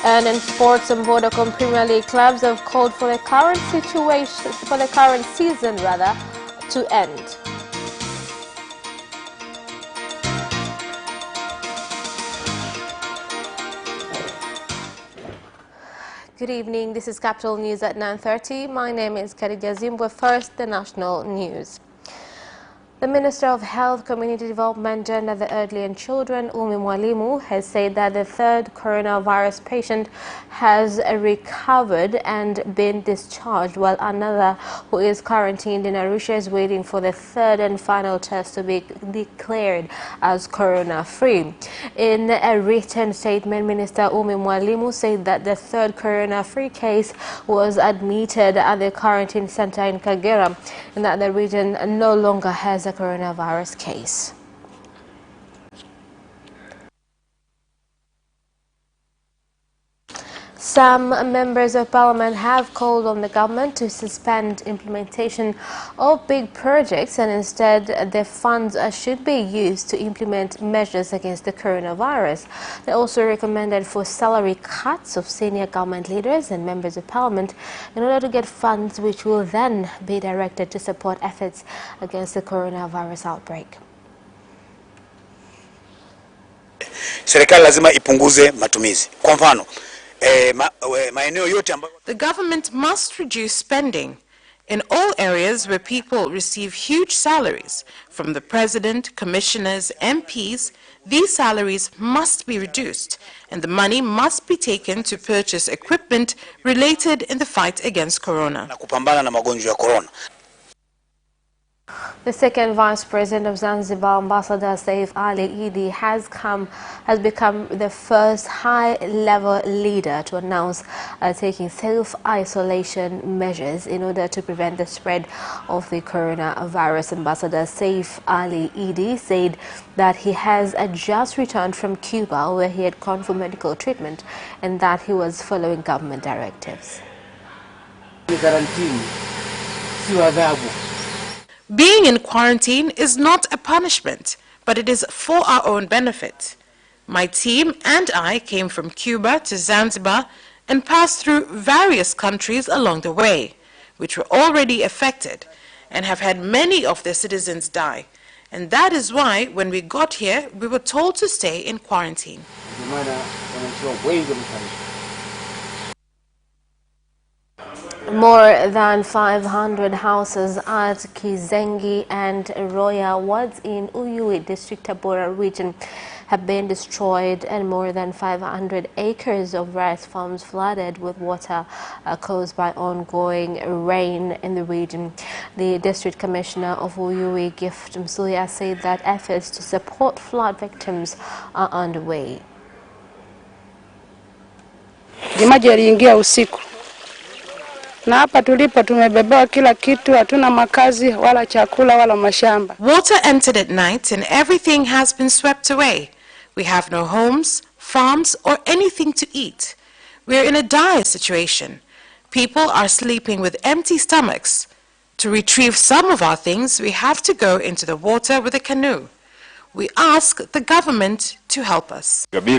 And in sports, some Vodacom Premier League clubs have called for the current season to end. Good evening. This is Capital News at 9:30. My name is Khadija Zimbwe. First, the national news. The Minister of Health, Community Development, Gender, the Elderly and Children, Umi Mwalimu, has said that the third coronavirus patient has recovered and been discharged, while another who is quarantined in Arusha is waiting for the third and final test to be declared as corona-free. In a written statement, Minister Umi Mwalimu said that the third corona-free case was admitted at the quarantine center in Kagera and that the region no longer has a coronavirus case. Some members of parliament have called on the government to suspend implementation of big projects and instead the funds should be used to implement measures against the coronavirus. They also recommended for salary cuts of senior government leaders and members of parliament in order to get funds which will then be directed to support efforts against the coronavirus outbreak. Serikali lazima ipunguze matumizi. Kwa mfano, the government must reduce spending in all areas where people receive huge salaries from the president, commissioners, MPs. These salaries must be reduced and the money must be taken to purchase equipment related in the fight against corona. The second Vice President of Zanzibar, Ambassador Saif Ali Idi, has become the first high-level leader to announce taking self-isolation measures in order to prevent the spread of the coronavirus. Ambassador Saif Ali Idi said that he has just returned from Cuba, where he had gone for medical treatment, and that he was following government directives. Being in quarantine is not a punishment, but it is for our own benefit. My team and I came from Cuba to Zanzibar and passed through various countries along the way, which were already affected and have had many of their citizens die. And that is why, when we got here, we were told to stay in quarantine. More than 500 houses at Kizengi and Roya wards in Uyui district, Tabora region have been destroyed and more than 500 acres of rice farms flooded with water caused by ongoing rain in the region. The district commissioner of Uyui, Gift Msuya, said that efforts to support flood victims are underway. Na hapa tulipo tumebebewa kila kitu, hatuna makazi wala chakula wala mashamba. Water entered at night and everything has been swept away. We have no homes, farms or anything to eat. We are in a dire situation. People are sleeping with empty stomachs. To retrieve some of our things, we have to go into the water with a canoe. We ask the government to help us. As the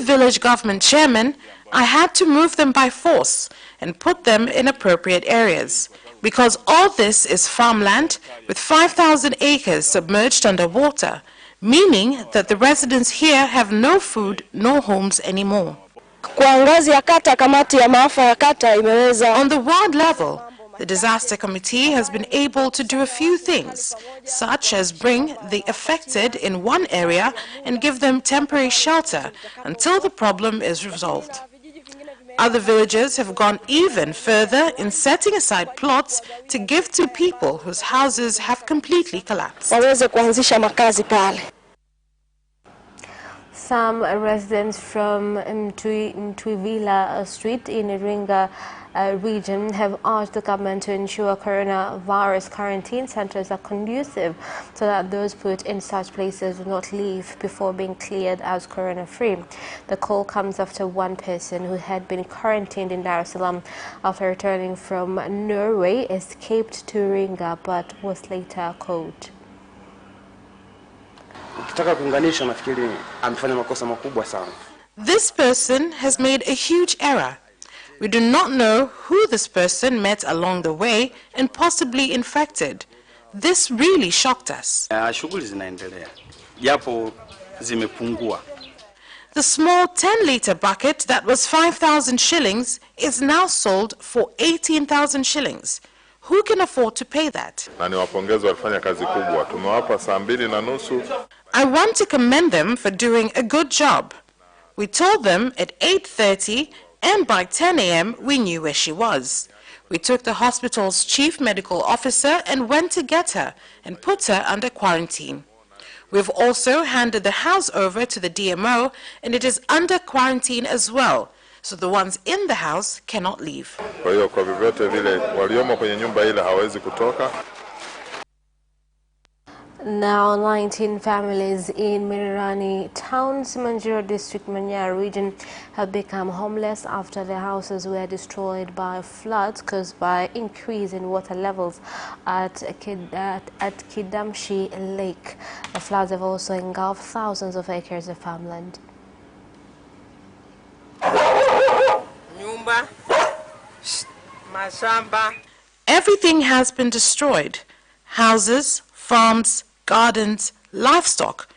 village government chairman, I had to move them by force and put them in appropriate areas, because all this is farmland with 5,000 acres submerged underwater, meaning that the residents here have no food, no homes anymore. On the ward level, the disaster committee has been able to do a few things, such as bring the affected in one area and give them temporary shelter until the problem is resolved. Other villages have gone even further in setting aside plots to give to people whose houses have completely collapsed. Some residents from Mtwivila Street in Iringa region have urged the government to ensure coronavirus quarantine centers are conducive so that those put in such places do not leave before being cleared as corona-free. The call comes after one person who had been quarantined in Dar es Salaam after returning from Norway escaped to Iringa but was later caught. Ukitaka kuunganisha nafikiri amefanya makosa makubwa sana. This person has made a huge error. We do not know who this person met along the way and possibly infected. This really shocked us. Shughuli zinaendelea. Japo zimepungua. The small 10-liter bucket that was 5,000 shillings is now sold for 18,000 shillings. Who can afford to pay that? Na niwapongeze walifanya kazi kubwa. Tumewapa saa 2:30. I want to commend them for doing a good job. We told them at 8:30 and by 10 a.m. we knew where she was. We took the hospital's chief medical officer and went to get her and put her under quarantine. We've also handed the house over to the DMO and it is under quarantine as well, so the ones in the house cannot leave. Kwa hiyo kwa vyovyote vile waliomo kwenye nyumba ile hawezi kutoka. Now, 19 families in Mirani Town, Simanjiro District, Manyara region have become homeless after their houses were destroyed by floods caused by increase in water levels at Kidamshi Lake. The floods have also engulfed thousands of acres of farmland. Everything has been destroyed. Houses, farms, gardens, livestock.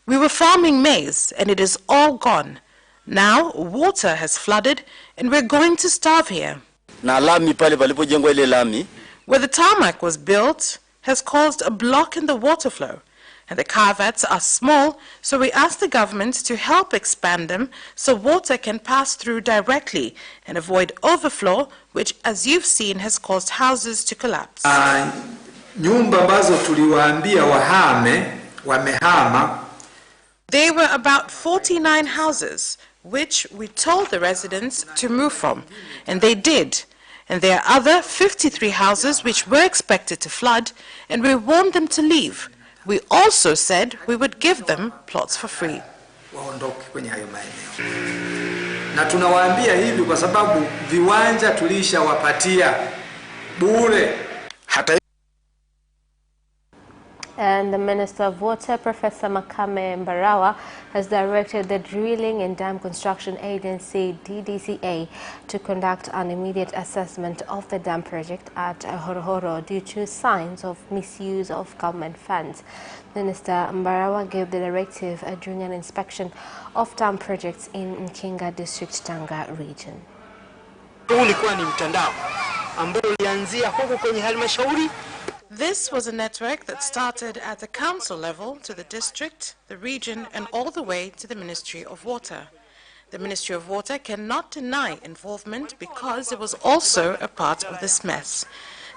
We were farming maize and it is all gone. Now water has flooded and we're going to starve here. Na lami pale palipojengwa ile lami, where the tarmac was built has caused a block in the water flow, and the culverts are small, so we asked the government to help expand them so water can pass through directly and avoid overflow, which, as you've seen, has caused houses to collapse. Nyumba ambazo tuliwaambia wahame wamehama. There were about 49 houses which we told the residents to move from, and they did. And there are other 53 houses which were expected to flood, and we warned them to leave. We also said we would give them plots for free. Waondoke kwenye hayo maeneo. Na tunawaambia hivi kwa sababu viwanja tulishawapatia bure. And the Minister of Water, Professor Makame Mbarawa, has directed the Drilling and Dam Construction Agency, DDCA, to conduct an immediate assessment of the dam project at Horohoro due to signs of misuse of government funds. Minister Mbarawa gave the directive during an inspection of dam projects in Nkinga District, Tanga region. This was a network that started at the council level to the district, the region, and all the way to the Ministry of Water. The Ministry of Water cannot deny involvement because it was also a part of this mess.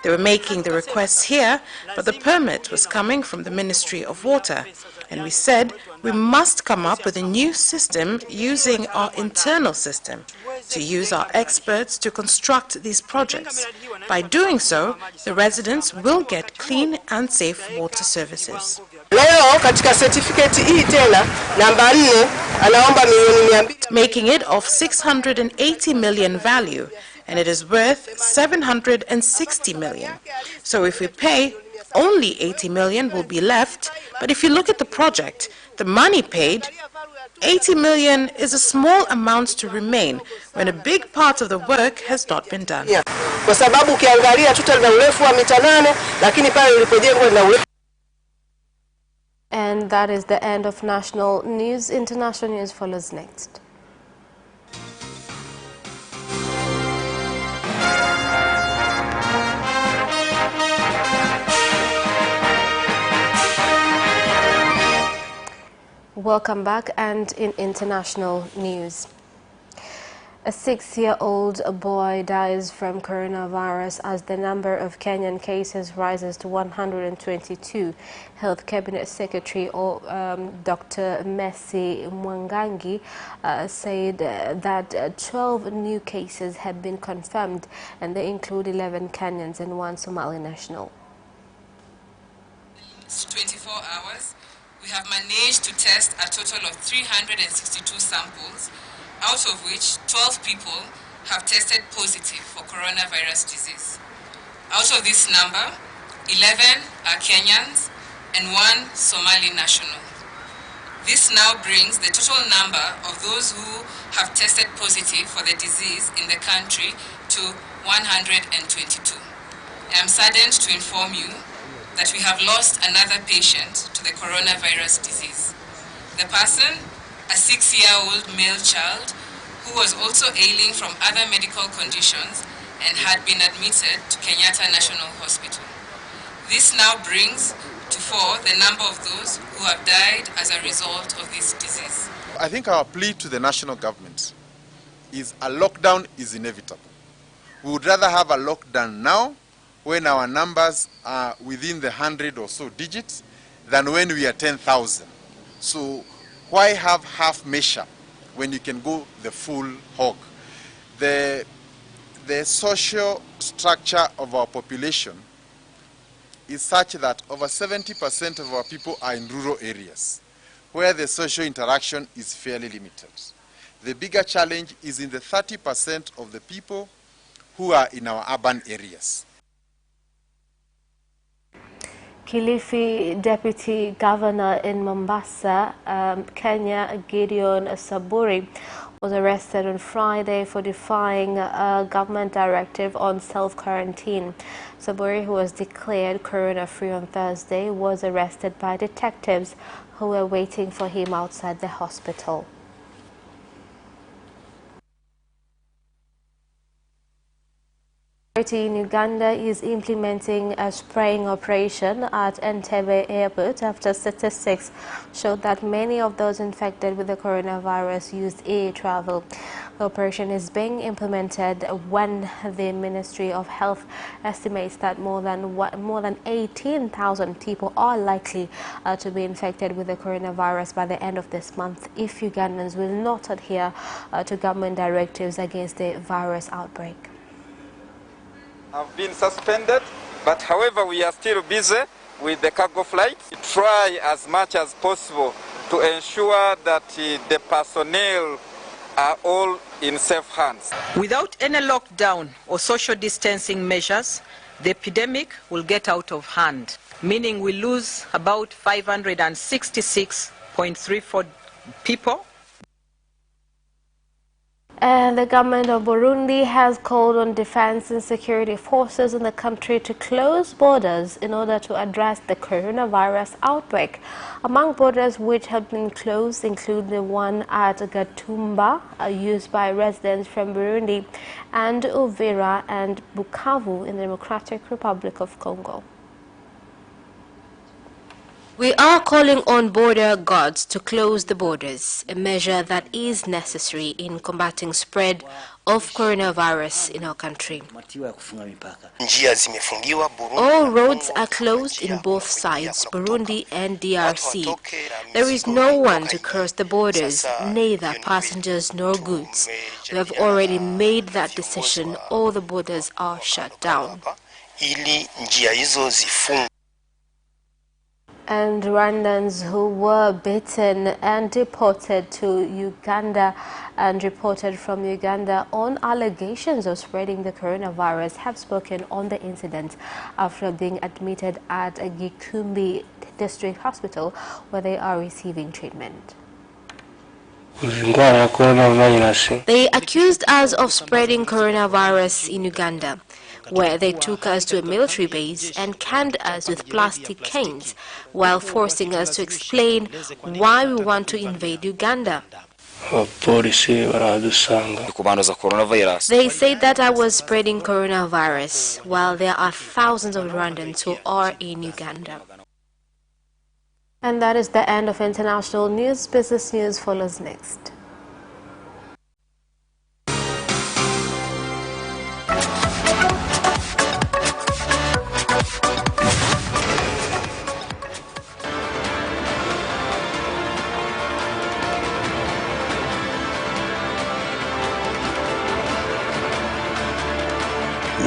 They were making the requests here, but the permit was coming from the Ministry of Water. And we said we must come up with a new system using our internal system, to use our experts to construct these projects. By doing so, the residents will get clean and safe water services. Making it of 680 million value, and it is worth 760 million. So if we pay, only 80 million will be left, but if you look at the project, the money paid, 80 million is a small amount to remain when a big part of the work has not been done. And that is the end of national news. International news follows next. Welcome back, and in international news. A 6-year-old boy dies from coronavirus as the number of Kenyan cases rises to 122. Health Cabinet Secretary Dr. Messi Mwangangi said that 12 new cases have been confirmed, and they include 11 Kenyans and 1 Somali national. It's 24 hours. We have managed to test a total of 362 samples, out of which 12 people have tested positive for coronavirus disease. Out of this number, 11 are Kenyans and 1 Somali national. This now brings the total number of those who have tested positive for the disease in the country to 122. I am saddened to inform you that we have lost another patient to the coronavirus disease. The person, a 6-year-old male child, who was also ailing from other medical conditions and had been admitted to Kenyatta National Hospital. This now brings to 4 the number of those who have died as a result of this disease. I think our plea to the national government is a lockdown is inevitable. We would rather have a lockdown now when our numbers are within the 100 or so digits than when we are 10,000. So why have half measure when you can go the full hog? The social structure of our population is such that over 70% of our people are in rural areas, where the social interaction is fairly limited. The bigger challenge is in the 30% of the people who are in our urban areas. Kilifi Deputy Governor in Mombasa, Kenya, Gideon Saburi, was arrested on Friday for defying a government directive on self-quarantine. Saburi, who was declared corona-free on Thursday, was arrested by detectives who were waiting for him outside the hospital. In Uganda is implementing a spraying operation at Entebbe Airport after statistics showed that many of those infected with the coronavirus used air travel. The operation is being implemented when the Ministry of Health estimates that more than 18,000 people are likely to be infected with the coronavirus by the end of this month if Ugandans will not adhere to government directives against the virus outbreak. Have been suspended, but however we are still busy with the cargo flights. We try as much as possible to ensure that the personnel are all in safe hands. Without any lockdown or social distancing measures, the epidemic will get out of hand, meaning we lose about 566.34 people. And the government of Burundi has called on defense and security forces in the country to close borders in order to address the coronavirus outbreak. Among borders which have been closed include the one at Gatumba, used by residents from Burundi, and Uvira and Bukavu in the Democratic Republic of Congo. We are calling on border guards to close the borders, a measure that is necessary in combating spread of coronavirus in our country. All roads are closed in both sides, Burundi and DRC. There is no one to cross the borders, neither passengers nor goods. We have already made that decision. All the borders are shut down. And Rwandans who were bitten and deported to Uganda and reported from Uganda on allegations of spreading the coronavirus have spoken on the incident after being admitted at a Gikumbi District Hospital where they are receiving treatment. They accused us of spreading coronavirus in Uganda, where they took us to a military base and canned us with plastic canes while forcing us to explain why we want to invade Uganda. They said that I was spreading coronavirus, while there are thousands of Rwandans who are in Uganda. And that is the end of international news. Business news follows next.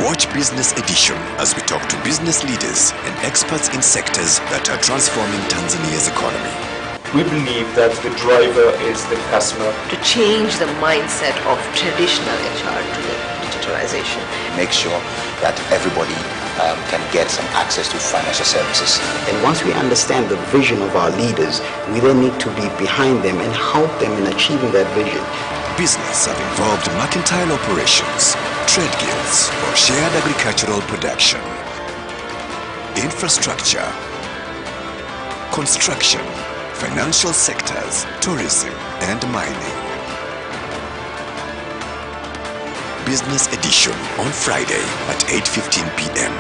Watch Business Edition as we talk to business leaders and experts in sectors that are transforming Tanzania's economy. We believe that the driver is the customer. To change the mindset of traditional HR to the digitalization. Make sure that everybody can get some access to financial services. And once we understand the vision of our leaders, we then need to be behind them and help them in achieving that vision. Business have involved mercantile operations, trade guilds, or shared agricultural production. Infrastructure, construction, financial sectors, tourism, and mining. Business edition on Friday at 8:15 p.m.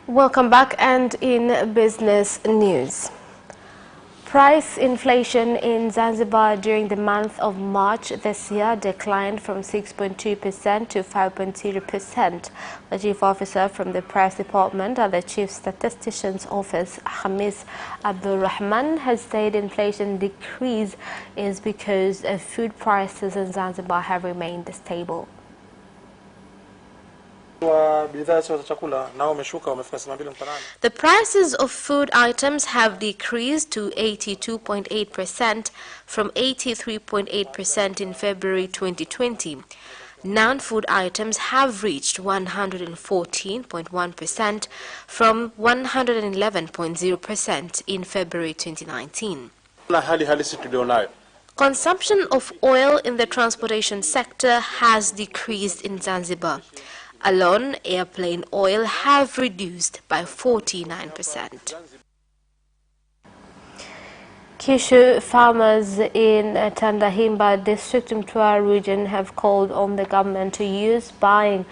Welcome back, and in business news. Price inflation in Zanzibar during the month of March this year declined from 6.2% to 5.0%. The chief officer from the press department at the chief statistician's office, Hamis Abdulrahman, has said inflation decrease is because food prices in Zanzibar have remained stable. The prices of food items have decreased to 82.8% from 83.8% in February 2020. Non-food items have reached 114.1% from 111.0% in February 2019. Consumption of oil in the transportation sector has decreased in Zanzibar. Alone, airplane oil have reduced by 49%. Kishu farmers in Tandahimba district Mtwara region have called on the government to use buying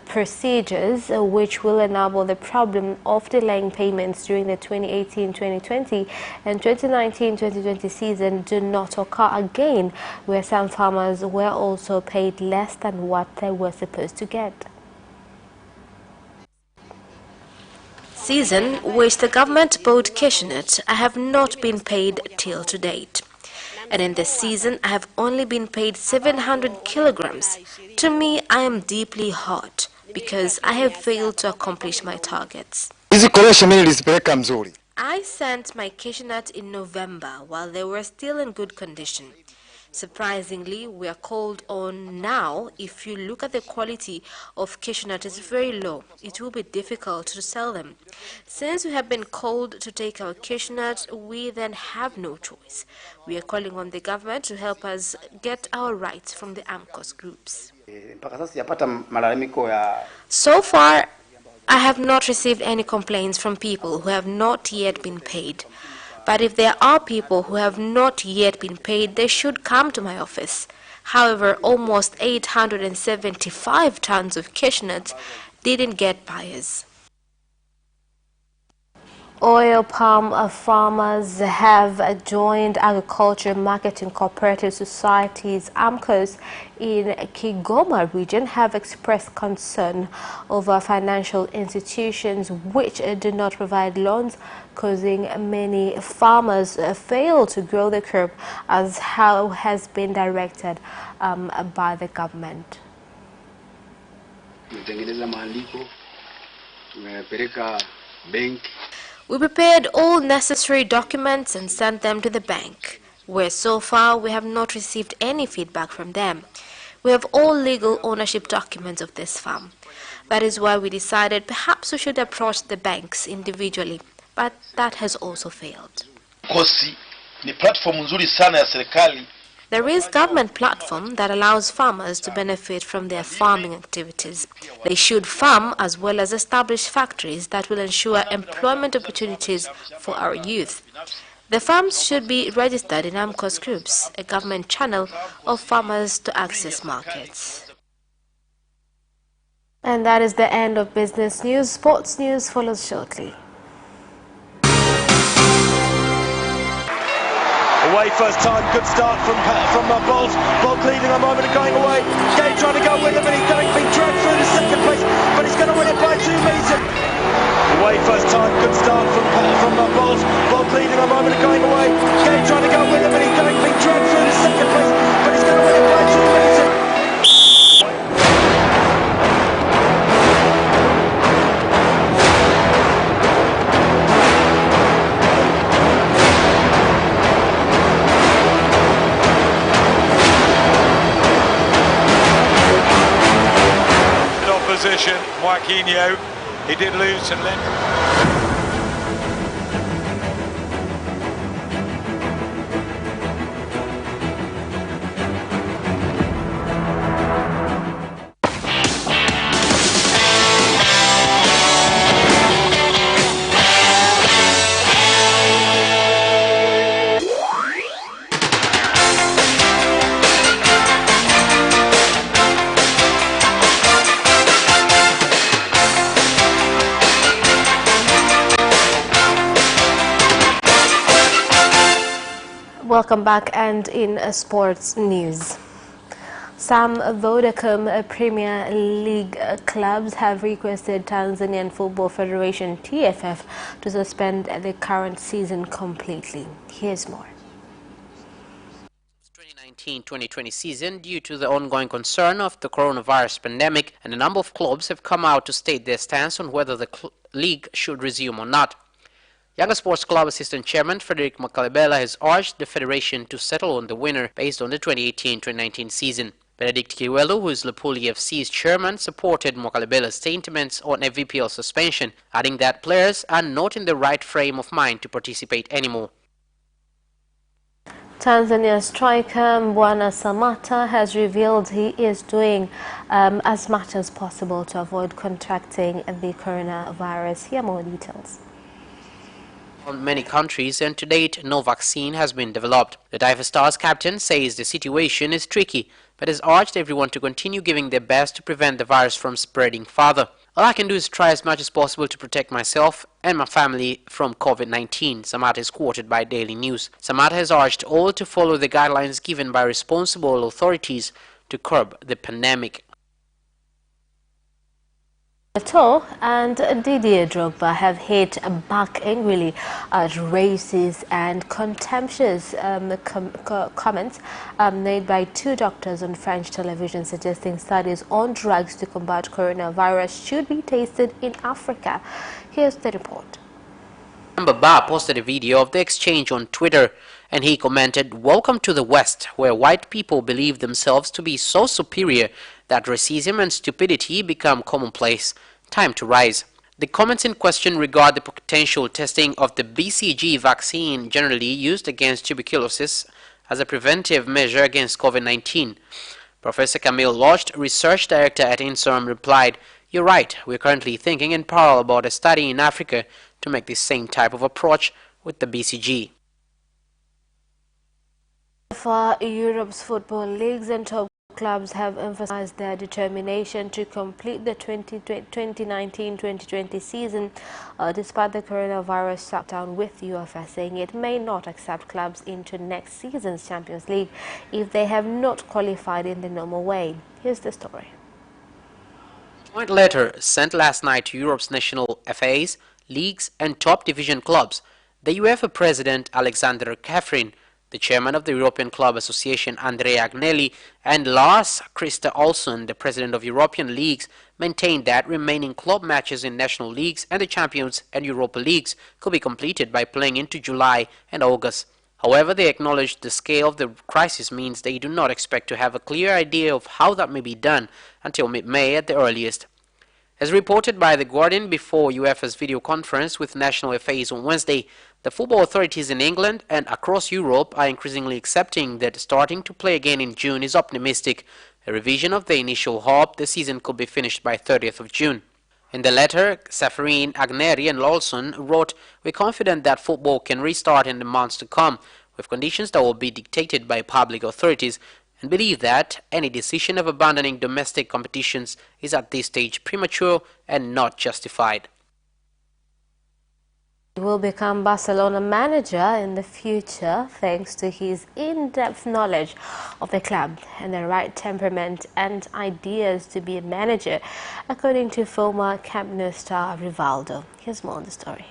procedures which will enable the problem of delaying payments during the 2018-2020 and 2019-2020 season do not occur again, where some farmers were also paid less than what they were supposed to get. Season which the government bought cashewnut, I have not been paid till to date. And in this season, I have only been paid 700 kilograms. To me, I am deeply hurt because I have failed to accomplish my targets. I sent my cashewnut in November while they were still in good condition. Surprisingly, we are called on now. If you look at the quality of cashewnut, it's very low. It will be difficult to sell them. Since we have been called to take our cashewnut, we then have no choice. We are calling on the government to help us get our rights from the AMCOS groups. So far, I have not received any complaints from people who have not yet been paid. But if there are people who have not yet been paid, they should come to my office. However, almost 875 tons of cashewnut didn't get buyers. Oil palm farmers have joined Agriculture Marketing Cooperative Societies AMCOS in Kigoma region have expressed concern over financial institutions which do not provide loans, causing many farmers fail to grow the crop as how has been directed by the government. We prepared all necessary documents and sent them to the bank, where so far we have not received any feedback from them. We have all legal ownership documents of this farm. That is why we decided perhaps we should approach the banks individually, but that has also failed. There is government platform that allows farmers to benefit from their farming activities. They should farm as well as establish factories that will ensure employment opportunities for our youth. The farms should be registered in AMCOS groups, a government channel of farmers to access markets. And that is the end of business news. Sports news follows shortly. Away first time, good start from Bolt. Bolt leading a moment and going away. Gay trying to go with him, and he's been dragged through to second place, but he's going to win it by 2 meters. Away first time, good start from Bolt. Bolt leading a moment and going away. Gay trying to go with him, and he's been dragged through to second place, but he's going to win it by 2 meters. Opposition, Joaquinho, he did lose some length. Welcome back, and in sports news. Some Vodacom Premier League clubs have requested Tanzanian Football Federation TFF to suspend the current season completely. Here's more. 2019-2020 season due to the ongoing concern of the coronavirus pandemic, and a number of clubs have come out to state their stance on whether the league should resume or not. Yanga Sports Club Assistant Chairman Frederick Makalebela has urged the Federation to settle on the winner based on the 2018-2019 season. Benedict Kiwelu, who is Lapuli FC's chairman, supported Makalebela's statements on a VPL suspension, adding that players are not in the right frame of mind to participate anymore. Tanzania striker Mbwana Samata has revealed he is doing as much as possible to avoid contracting the coronavirus. Here are more details. On many countries, and to date no vaccine has been developed. The Taifa Stars captain says the situation is tricky, but has urged everyone to continue giving their best to prevent the virus from spreading further. All I can do is try as much as possible to protect myself and my family from COVID-19, Samata is quoted by Daily News. Samata has urged all to follow the guidelines given by responsible authorities to curb the pandemic. Eto'o and Didier Drogba have hit back angrily at racist and contemptuous comments made by two doctors on French television suggesting studies on drugs to combat coronavirus should be tested in Africa. Here's the report. Mbaba posted a video of the exchange on Twitter, and he commented, "Welcome to the West, where white people believe themselves to be so superior that racism and stupidity become commonplace. Time to rise." The comments in question regard the potential testing of the BCG vaccine generally used against tuberculosis as a preventive measure against COVID-19. Professor Camille Locht, research director at INSERM, replied, "You're right, we're currently thinking in parallel about a study in Africa to make the same type of approach with the BCG." For Europe's football leagues and top clubs have emphasized their determination to complete the 2019-2020 season despite the coronavirus shutdown, with UEFA saying it may not accept clubs into next season's Champions League if they have not qualified in the normal way. Here's the story. A joint letter sent last night to Europe's national FAs, leagues and top division clubs, the UEFA president Alexander Kefrin, the chairman of the European Club Association Andrea Agnelli, and Lars Christer Olsson, the president of European leagues, maintained that remaining club matches in national leagues and the Champions and Europa leagues could be completed by playing into July and August. However, they acknowledged the scale of the crisis means they do not expect to have a clear idea of how that may be done until mid-May at the earliest. As reported by The Guardian before UEFA's video conference with national FAs on Wednesday, the football authorities in England and across Europe are increasingly accepting that starting to play again in June is optimistic, a revision of the initial hope the season could be finished by 30th of June. In the letter, Safarin, Agneri and Lawson wrote, "We're confident that football can restart in the months to come, with conditions that will be dictated by public authorities, and believe that any decision of abandoning domestic competitions is at this stage premature and not justified." He will become Barcelona manager in the future thanks to his in-depth knowledge of the club and the right temperament and ideas to be a manager, according to former Camp Nou star Rivaldo. Here's more on the story.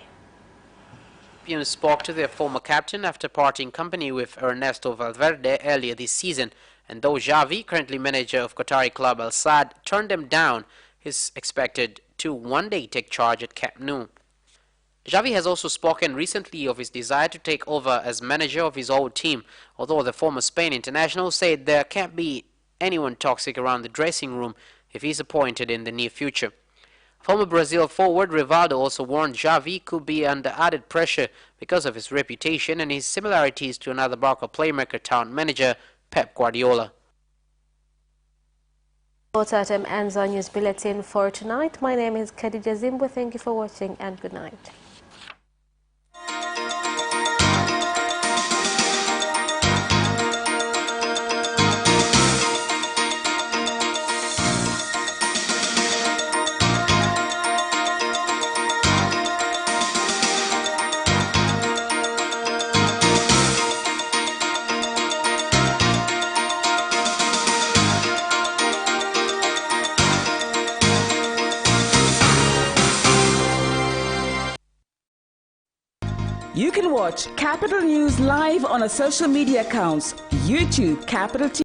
Spoke to their former captain after parting company with Ernesto Valverde earlier this season, and though Xavi, currently manager of Qatari club Al Sadd, turned them down, he's expected to one day take charge at Camp Nou. Xavi has also spoken recently of his desire to take over as manager of his old team, although the former Spain international said there can't be anyone toxic around the dressing room if he's appointed in the near future. Former Brazil forward Rivaldo also warned Xavi could be under added pressure because of his reputation and his similarities to another Barca playmaker town manager, Pep Guardiola. That ends our news bulletin for tonight. My name is Khadija Zimbwe. Thank you for watching and good night. You can watch Capital News live on our social media accounts, YouTube Capital TV.